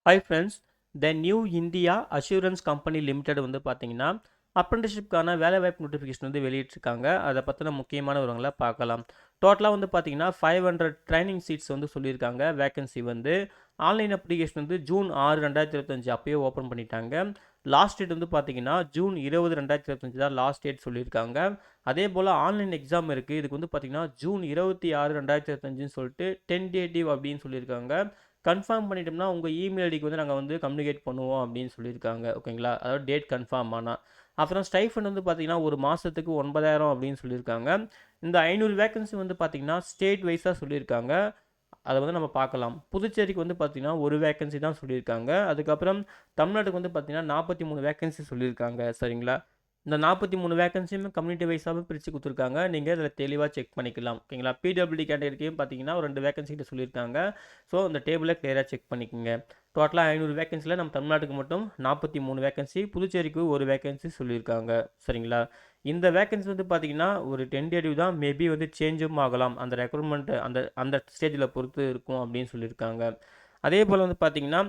Hi friends. த new India assurance company limited வந்து பார்த்தீங்கன்னா அப்ரெண்டிஸ்ஷிப்கான வேலைவாய்ப்பு நோட்டிஃபிகேஷன் வந்து வெளியிட்டிருக்காங்க. அதை பற்றின முக்கியமான விவரங்களை பார்க்கலாம். டோட்டலாக வந்து பார்த்தீங்கன்னா 500 ட்ரைனிங் சீட்ஸ் வந்து சொல்லியிருக்காங்க. வேகன்சி வந்து ஆன்லைன் அப்ளிகேஷன் வந்து ஜூன் 6 2025 அப்பயே ஓப்பன் பண்ணிட்டாங்க. லாஸ்ட் டேட் வந்து பார்த்தீங்கன்னா ஜூன் 20 2025 தான் லாஸ்ட் டேட் சொல்லியிருக்காங்க. அதே போல் ஆன்லைன் எக்ஸாம் இருக்குது. இதுக்கு வந்து பார்த்தீங்கன்னா ஜூன் 26 2025 சொல்லிட்டு டென்டேட்டிவ் அப்படின்னு சொல்லியிருக்காங்க. கன்ஃபார்ம் பண்ணிட்டோம்னா உங்கள் இமெயில் ஐடிக்கு வந்து நாங்கள் வந்து கம்யூனிகேட் பண்ணுவோம் அப்படின்னு சொல்லியிருக்காங்க. ஓகேங்களா, அதாவது டேட் கன்ஃபார்ம் ஆனால் அப்புறம் ஸ்டைஃபண்ட் வந்து பார்த்தீங்கன்னா ஒரு மாதத்துக்கு 9,000 அப்படின்னு சொல்லியிருக்காங்க. இந்த 500 வேகன்சி வந்து பார்த்தீங்கன்னா ஸ்டேட் வைஸாக சொல்லியிருக்காங்க. அதை வந்து நம்ம பார்க்கலாம். புதுச்சேரிக்கு வந்து பார்த்தீங்கன்னா ஒரு வேகன்சி தான் சொல்லியிருக்காங்க. அதுக்கப்புறம் தமிழ்நாட்டுக்கு வந்து பார்த்தீங்கன்னா 43 வேகன்சி சொல்லியிருக்காங்க. சரிங்களா, இந்த 43 வேகன்சியுமே கம்யூனிட்டி வைஸாகவே பிரித்து கொடுத்துருக்காங்க. நீங்கள் இதில் தெளிவாக செக் பண்ணிக்கலாம். ஓகேங்களா, பிடபிள்யூடி கேட்டகரிக்கையும் பார்த்தீங்கன்னா ஒரு 2 வேகன்சி கிட்ட சொல்லியிருக்காங்க. ஸோ இந்த டேபிளை கிளியராக செக் பண்ணிக்கோங்க. டோட்டலாக 500 வேகன்சியில் நம்ம தமிழ்நாட்டுக்கு மட்டும் 43 வேகன்சி, புதுச்சேரிக்கு ஒரு வேகன்சி சொல்லியிருக்காங்க. சரிங்களா, இந்த வேகன்சி வந்து பார்த்தீங்கன்னா ஒரு டென்டேட்டிவ் தான், மேபி வந்து சேஞ்சும் ஆகலாம். அந்த ரெக்ரூட்மெண்ட் அந்த அந்த ஸ்டேஜில் பொறுத்து இருக்கும் அப்படின்னு சொல்லியிருக்காங்க. அதே போல் வந்து பார்த்தீங்கன்னா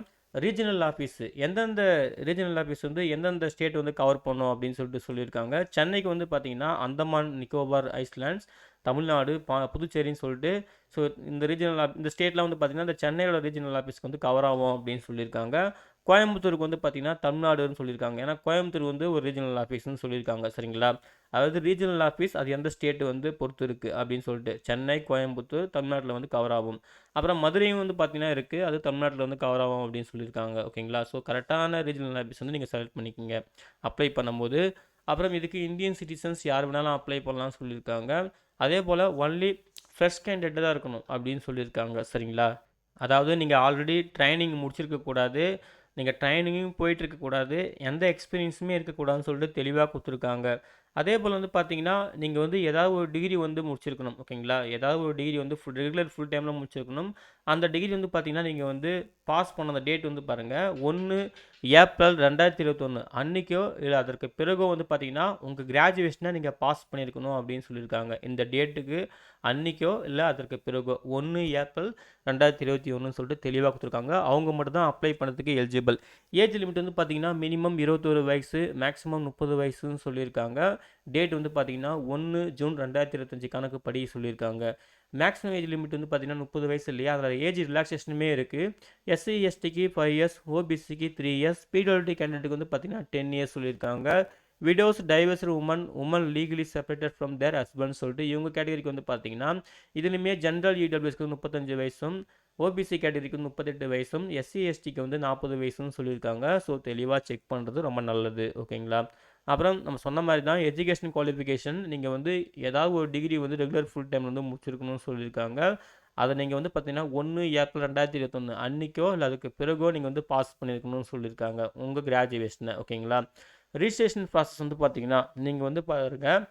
ரீஜனல் ஆஃபீஸ் எந்தெந்த ரீஜனல் ஆஃபீஸ் வந்து எந்தெந்த ஸ்டேட் வந்து கவர் பண்ணும் அப்படின்னு சொல்லியிருக்காங்க. சென்னைக்கு வந்து பார்த்தீங்கன்னா அந்தமான் நிக்கோபார் ஐஸ்லாண்ட்ஸ், தமிழ்நாடு, புதுச்சேரின்னு சொல்லிட்டு ஸோ இந்த ஸ்டேட்லாம் வந்து பார்த்தீங்கன்னா இந்த சென்னையோட ரீஜனல் ஆஃபீஸ்க்கு வந்து கவர் ஆகும் அப்படின்னு சொல்லியிருக்காங்க. கோயம்புத்தூருக்கு வந்து பார்த்தீங்கன்னா தமிழ்நாடுன்னு சொல்லியிருக்காங்க. ஏன்னா கோயம்புத்தூர் வந்து ஒரு ரீஜனல் ஆஃபீஸ்னு சொல்லியிருக்காங்க. சரிங்களா, அதாவது ரீஜனல் ஆஃபீஸ் அது எந்த ஸ்டேட் வந்து பொறுத்து இருக்குது அப்படின்னு சொல்லிட்டு சென்னை, கோயம்புத்தூர் தமிழ்நாட்டில் வந்து கவர் ஆகும். அப்புறம் மதுரையும் வந்து பார்த்தீங்கன்னா இருக்குது, அது தமிழ்நாட்டில் வந்து கவர் ஆகும் அப்படின்னு சொல்லியிருக்காங்க. ஓகேங்களா, ஸோ கரெக்டான ரீஜனல் ஆஃபீஸ் வந்து நீங்கள் செலக்ட் பண்ணிக்கோங்க அப்ளை பண்ணும்போது. அப்புறம் இதுக்கு இந்தியன் சிட்டிசன்ஸ் யார் வேணாலும் அப்ளை பண்ணலாம்னு சொல்லியிருக்காங்க. அதே போல் ஒன்லி ஃப்ரெஷ் கேண்டிடேட் தான் இருக்கணும் அப்படின்னு சொல்லியிருக்காங்க. சரிங்களா, அதாவது நீங்கள் ஆல்ரெடி ட்ரைனிங் முடிச்சிருக்கக்கூடாது, நீங்கள் ட்ரைனிங்கும் போயிட்டுருக்கக்கூடாது, எந்த எக்ஸ்பீரியன்ஸுமே இருக்கக்கூடாதுன்னு சொல்லிட்டு தெளிவாக கொடுத்துருக்காங்க. அதே போல் வந்து பார்த்தீங்கன்னா நீங்கள் வந்து ஏதாவது ஒரு டிகிரி வந்து முடிச்சிருக்கணும். ஓகேங்களா, ஏதாவது ஒரு டிகிரி வந்து ரெகுலர் ஃபுல் டைமில் முடிச்சிருக்கணும். அந்த டிகிரி வந்து பார்த்தீங்கன்னா நீங்கள் வந்து பாஸ் பண்ண அந்த டேட் வந்து பாருங்கள் 1 ஏப்ரல் 2021 அன்றைக்கோ இல்லை அதற்கு பிறகோ வந்து பார்த்தீங்கன்னா உங்கள் கிராஜுவேஷனை நீங்கள் பாஸ் பண்ணியிருக்கணும் அப்படின்னு சொல்லியிருக்காங்க. இந்த டேட்டுக்கு அன்றைக்கோ இல்லை அதற்கு பிறகோ 1 ஏப்ரல் 2021 சொல்லிட்டு தெளிவாக கொடுத்துருக்காங்க. அவங்க மட்டும் தான் அப்ளை பண்ணுறதுக்கு எலிஜிபிள். ஏஜ் லிமிட் வந்து பார்த்தீங்கன்னா மினிமம் 21 வயசு, மேக்ஸிமம் 30 வயசுன்னு சொல்லியிருக்காங்க. டேட் வந்து பார்த்தீங்கன்னா 1 ஜூன் 2025 கணக்குப்படி சொல்லியிருக்காங்க. மேக்ஸிமம் ஏஜ் லிமிட் வந்து பார்த்தீங்கன்னா 30 வயசு இல்லையா, அதில் ஏஜ் ரிலாக்ஸேஷனுமே இருக்குது. எஸ்சி எஸ்டிக்கு 5 இயர்ஸ், ஓபிசிக்கு 3 இயர்ஸ், பிடபிள்யூடி கேண்டிடேட்டுக்கு வந்து பார்த்தீங்கன்னா 10 இயர்ஸ் சொல்லியிருக்காங்க. Widows, divorced women legally separated from their husband சொல்லிட்டு இவங்க கேட்டகரிக்கு வந்து பார்த்தீங்கன்னா இதுலையுமே ஜென்ரல் இடபிள்யூஎஸ்க்கு 35 வயசும், ஓபிசி கேட்டகரிக்கு 38 வயசும், எஸ்சி எஸ்டிக்கு வந்து 40 வயசுன்னு சொல்லியிருக்காங்க. ஸோ தெளிவாக செக் பண்ணுறது ரொம்ப நல்லது. ஓகேங்களா, அப்புறம் நம்ம சொன்ன மாதிரி தான் எஜுகேஷன் குவாலிஃபிகேஷன் நீங்கள் வந்து ஏதாவது ஒரு டிகிரி வந்து ரெகுலர் ஃபுல் டைம் வந்து முடிச்சிருக்கணும்னு சொல்லியிருக்காங்க. அதை நீங்கள் வந்து பார்த்தீங்கன்னா 1 ஏப்ரல் 2021 அன்றைக்கோ இல்லை அதுக்கு பிறகோ நீங்கள் வந்து பாஸ் பண்ணியிருக்கணும்னு சொல்லியிருக்காங்க உங்கள் கிராஜுவேஷனை. ஓகேங்களா, ரிஜிஸ்ட்ரேஷன் ப்ராசஸ் வந்து பார்த்தீங்கன்னா நீங்கள் வந்து பாருங்கள்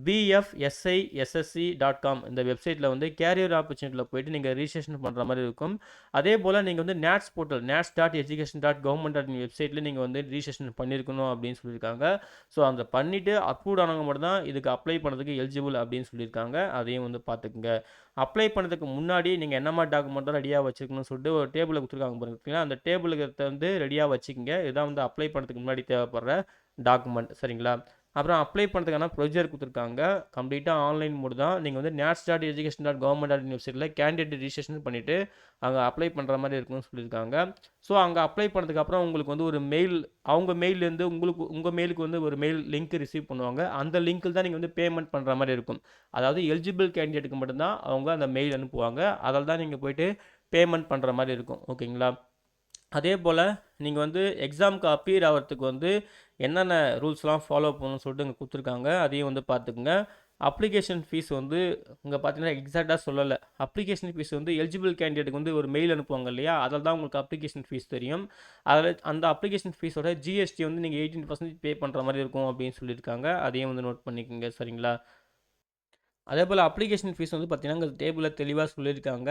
bfsissc.com இந்த வெப்சைட்டில் வந்து கேரியர் ஆப்பர்ச்சுனிட்டியில் போயிட்டு நீங்கள் ரிஜிஸ்ட்ரேஷன் பண்ணுற மாதிரி இருக்கும். அதே போல் நீங்கள் வந்து நேட்ஸ் போர்ட்டல் nats.education.government.in வெப்சைட்டில் நீங்கள் வந்து ரிஜிஸ்ட்ரேஷன் பண்ணியிருக்கணும் அப்படின்னு சொல்லியிருக்காங்க. ஸோ அந்த பண்ணிவிட்டு அப்ரூவ் ஆனவங்க மட்டும் தான் இதுக்கு அப்ளை பண்ணுறதுக்கு எலிஜிபிள் அப்படின்னு சொல்லியிருக்காங்க. அதையும் வந்து பார்த்துக்குங்க. அப்ளை பண்ணுறதுக்கு முன்னாடி நீங்கள் என்ன மாதிரி டாக்குமெண்ட்லாம் ரெடியாக வச்சுக்கணும்னு சொல்லிட்டு ஒரு டேபிளில் கொடுத்துருக்காங்க பாருங்க. அந்த டேபிளுக்கு வந்து ரெடியாக வச்சுக்கோங்க. இதான் வந்து அப்ளை பண்ணுறதுக்கு முன்னாடி தேவைப்படுற டாக்குமெண்ட். சரிங்களா, அப்புறம் அப்ளை பண்ணுறதுக்கான ப்ரொசீஜர் கொடுத்துருக்காங்க. கம்ப்ளீட்டாக ஆன்லைன் மோடு தான். நீங்கள் வந்து nats.education.government.in வெப்சைட்டில் கேண்டிடேட் ரிஜிஸ்ட்ரேஷன் பண்ணிவிட்டு அங்கே அப்ளை பண்ணுற மாதிரி இருக்குன்னு சொல்லியிருக்காங்க. ஸோ அங்கே அப்ளை பண்ணதுக்கப்புறம் உங்களுக்கு வந்து ஒரு மெயில், அவங்க மெயிலேருந்து உங்கள் மெயிலுக்கு வந்து ஒரு மெயில் லிங்க் ரிசீவ் பண்ணுவாங்க. அந்த லிங்க்கில் தான் நீங்கள் வந்து பேமெண்ட் பண்ணுற மாதிரி இருக்கும். அதாவது எலிஜிபிள் கேண்டிடேட்டுக்கு மட்டும்தான் அவங்க அந்த மெயில் அனுப்புவாங்க. அதில் தான் நீங்கள் போய்ட்டு பேமெண்ட் பண்ணுற மாதிரி இருக்கும். ஓகேங்களா, அதே போல் நீங்கள் வந்து எக்ஸாமுக்கு அப்பியர் ஆகிறதுக்கு வந்து என்னென்ன ரூல்ஸ்லாம் ஃபாலோ பண்ணணும்னு சொல்லிட்டு இங்கே கொடுத்துருக்காங்க. அதையும் வந்து பார்த்துக்குங்க. அப்ளிகேஷன் ஃபீஸ் வந்து இங்கே பார்த்தீங்கன்னா எக்ஸாக்டாக சொல்லலை. அப்ளிகேஷன் ஃபீஸ் வந்து எலிஜிபிள் கேண்டிடேட்டுக்கு வந்து ஒரு மெயில் அனுப்புவாங்க இல்லையா, அதில் தான் உங்களுக்கு அப்ளிகேஷன் ஃபீஸ் தெரியும். அதில் அந்த அப்ளிகேஷன் ஃபீஸோட ஜிஎஸ்டி வந்து நீங்கள் 18% பே பண்ணுற மாதிரி இருக்கும் அப்படின்னு சொல்லியிருக்காங்க. அதையும் வந்து நோட் பண்ணிக்கோங்க. சரிங்களா, அதே போல் அப்ளிகேஷன் ஃபீஸ் வந்து பார்த்தீங்கன்னா இந்த டேபிளில் தெளிவாக சொல்லியிருக்காங்க.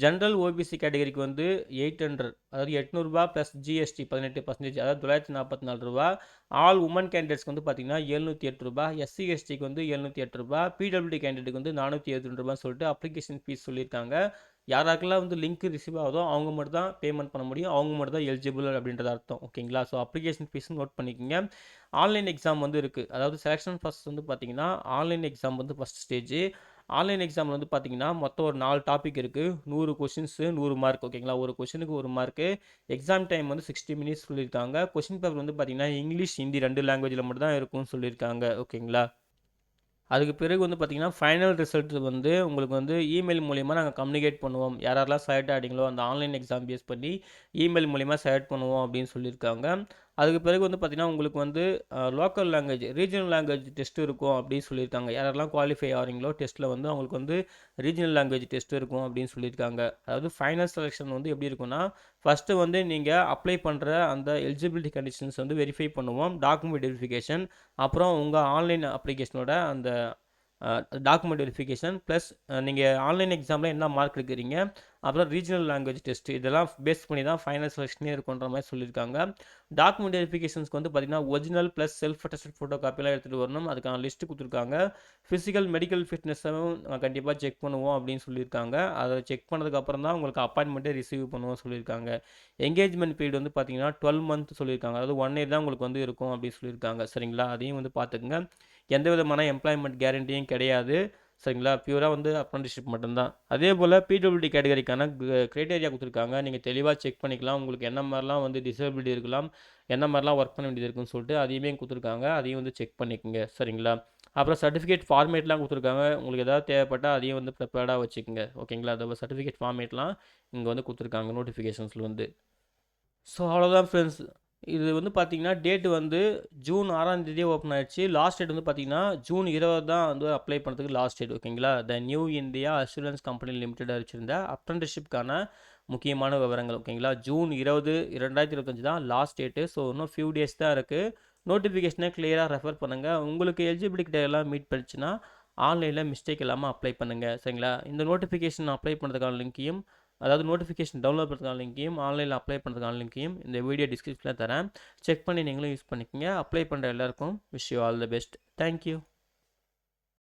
ஜென்ரல் ஓபிசி கேட்டகரிக்கு வந்து 800, அதாவது 800 ப்ளஸ் ஜிஎஸ்டி 18%, அதாவது 944 ரூபா. ஆல் உமன் கேண்டிடேட்ஸ்க்கு வந்து பார்த்தீங்கன்னா 708 ரூபா, எஸ்சி எஸ்டிக்கு வந்து 708 ரூபா, பிடபிள்யூடி கேண்டிடேட்டுக்கு வந்து 472 ரூபான்னு சொல்லிட்டு அப்ளிகேஷன் ஃபீஸ் சொல்லியிருக்காங்க. யாராருக்கெல்லாம் வந்து லிங்க் ரிசீவ் ஆகுதோ அவங்க மட்டும் தான் பேமெண்ட் பண்ண முடியும், அவங்க மட்டும் தான் எலிஜிபிள் அப்படின்றது அர்த்தம். ஓகேங்களா? ஸோ அப்ளிகேஷன் ஃபீஸ் நோட் பண்ணிக்கோங்க. ஆன்லைன் எக்ஸாம் வந்து இருக்குது. அதாவது செலெக்ஷன் ஃபர்ஸ்ட் வந்து பார்த்தீங்கன்னா ஆன்லைன் எக்ஸாம் வந்து ஃபஸ்ட் ஸ்டேஜ். ஆன்லைன் எக்ஸாம் வந்து பார்த்தீங்கன்னா மொத்தம் ஒரு 4 டாபிக் இருக்குது. 100 கொஷின்ஸு 100 மார்க். ஓகேங்களா? ஒரு கொஷினுக்கு 1 மார்க்கு. எக்ஸாம் டைம் வந்து 60 மினிட்ஸ் சொல்லியிருக்காங்க. கொஷின் பேப்பர் வந்து பார்த்தீங்கன்னா இங்கிலீஷ், ஹிந்தி 2 லாங்குவேஜில் மட்டும் தான் இருக்கும்னு சொல்லியிருக்காங்க. ஓகேங்களா? அதுக்கு பிறகு வந்து பார்த்தீங்கன்னா, ஃபைனல் ரிசல்ட் வந்து உங்களுக்கு வந்து இமெயில் மூலியமா நாங்க கம்யூனிகேட் பண்ணுவோம். யாரெல்லாம் செலக்ட் ஆகிட்டீங்களோ அந்த ஆன்லைன் எக்ஸாம் பேஸ் பண்ணி இமெயில் மூலியமா செலக்ட் பண்ணுவோம் அப்படின்னு சொல்லியிருக்காங்க. அதுக்கு பிறகு வந்து பார்த்தீங்கன்னா, உங்களுக்கு வந்து local language, regional language test இருக்கும் அப்படின்னு சொல்லியிருக்காங்க. யாரெல்லாம் குவாலிஃபை ஆகிறீங்களோ டெஸ்ட்டில் வந்து அவங்களுக்கு வந்து ரீஜனல் லாங்குவேஜ் டெஸ்ட் இருக்கும் அப்படின்னு சொல்லியிருக்காங்க. அதாவது ஃபைனல் செலெக்ஷன் வந்து எப்படி இருக்கும்னா, ஃபஸ்ட்டு வந்து நீங்கள் அப்ளை பண்ணுற அந்த எலிஜிபிலிட்டி கண்டிஷன்ஸ் வந்து வெரிஃபை பண்ணுவோம். டாக்குமெண்ட் வெரிஃபிகேஷன், அப்புறம் உங்கள் ஆன்லைன் அப்ளிகேஷனோட அந்த டாக்குமெண்ட் வெரிஃபிகேஷன் ப்ளஸ் நீங்கள் ஆன்லைன் எக்ஸாமில் என்ன மார்க் எடுக்கிறீங்க, அப்புறம் ரீஜனல் லாங்குவேஜ் டெஸ்ட் இதெல்லாம் பேஸ் பண்ணி தான் ஃபைனல் செலெக்ஷனே இருக்குன்ற மாதிரி சொல்லியிருக்காங்க. டாக்குமெண்ட் வெரிஃபிகேஷன்ஸ்க்கு வந்து பார்த்தீங்கன்னா original plus self attested photo காப்பிலாம் எடுத்துகிட்டு வரணும். அதுக்கான லிஸ்ட்டு கொடுத்துருக்காங்க. ஃபிசிக்கல் மெடிக்கல் ஃபிட்னஸும் கண்டிப்பாக செக் பண்ணுவோம் அப்படின்னு சொல்லியிருக்காங்க. அதை செக் பண்ணதுக்கப்புறம் தான் உங்களுக்கு அப்பாயின்மெண்ட்டே ரிசீவ் பண்ணுவோம் சொல்லியிருக்காங்க. என்கேஜ்மெண்ட் பீரியட் வந்து பார்த்தீங்கன்னா 12 மந்த் சொல்லியிருக்காங்க. அதாவது 1 இயர் தான் உங்களுக்கு வந்து இருக்கும் அப்படின்னு சொல்லியிருக்காங்க. சரிங்களா? அதையும் வந்து பார்த்துக்குங்க. எந்த விதமான எம்ப்ளாய்மெண்ட் கேரண்டியும் கிடையாது. சரிங்களா? பியூரா வந்து அப்ரண்டிஸ்ஷிப் மட்டும்தான். அதே போல் பிடபிள்யூடி கேட்டகரிக்கான கிரைட்டேரியா கொடுத்துருக்காங்க. நீங்கள் தெளிவாக செக் பண்ணிக்கலாம். உங்களுக்கு என்ன மாதிரிலாம் வந்து டிசபிலிட்டி இருக்கலாம், என்ன மாதிரிலாம் ஒர்க் பண்ண வேண்டியது இருக்குன்னு சொல்லிட்டு அதையுமே கொடுத்துருக்காங்க. அதையும் வந்து செக் பண்ணிக்கோங்க. சரிங்களா? அப்புறம் சர்டிஃபிகேட் ஃபார்மேட்லாம் கொடுத்துருக்காங்க. உங்களுக்கு ஏதாவது தேவைப்பட்டால் அதையும் வந்து ப்ரிப்பேர்டாக வச்சுக்கோங்க. ஓகேங்களா? அந்த சர்டிஃபிகேட் ஃபார்மேட்லாம் இங்கே வந்து கொடுத்துருக்காங்க நோட்டிஃபிகேஷன்ஸில் வந்து. ஸோ அவ்வளோதான் ஃப்ரெண்ட்ஸ். இது வந்து பார்த்தீங்கன்னா, டேட் வந்து ஜூன் 6ஆம் தேதியே ஓப்பன் ஆயிடுச்சு. லாஸ்ட் டேட் வந்து பார்த்தீங்கன்னா, ஜூன் 20 தான் வந்து அப்ளை பண்ணுறதுக்கு லாஸ்ட் டேட். ஓகேங்களா? The new India assurance company limited அறிவிச்சிருந்த அப்ரண்டிஸ்ஷிப்கான முக்கியமான விவரங்கள். ஓகேங்களா? ஜூன் 20, 2025 தான் லாஸ்ட் டேட்டு. ஸோ இன்னும் ஃபியூ டேஸ் தான் இருக்குது. நோட்டிஃபிகேஷனை கிளியராக ரெஃபர் பண்ணுங்கள். உங்களுக்கு எலிஜிபிலிட்டி கிட்டெல்லாம் மீட் பண்ணிச்சுன்னா ஆன்லைனில் மிஸ்டேக் இல்லாமல் அப்ளை பண்ணுங்கள். சரிங்களா? இந்த நோட்டிஃபிகேஷன் அப்ளை பண்ணுறதுக்கான லிங்க்கையும், அதாவது நோட்டிஃபிகேஷன் டவுன்லோட் பண்ணுறதுக்கான லிங்க்கையும், ஆன்லைனில் அப்ளை பண்ணுறதுக்கான லிங்க்கையும் இந்த வீடியோ டிஸ்கிரிப்ஷனில் தரேன். செக் பண்ணி நீங்களும் யூஸ் பண்ணிக்கோங்க. அப்ளை பண்ணுற எல்லாருக்கும் wish you all the best. Thank you.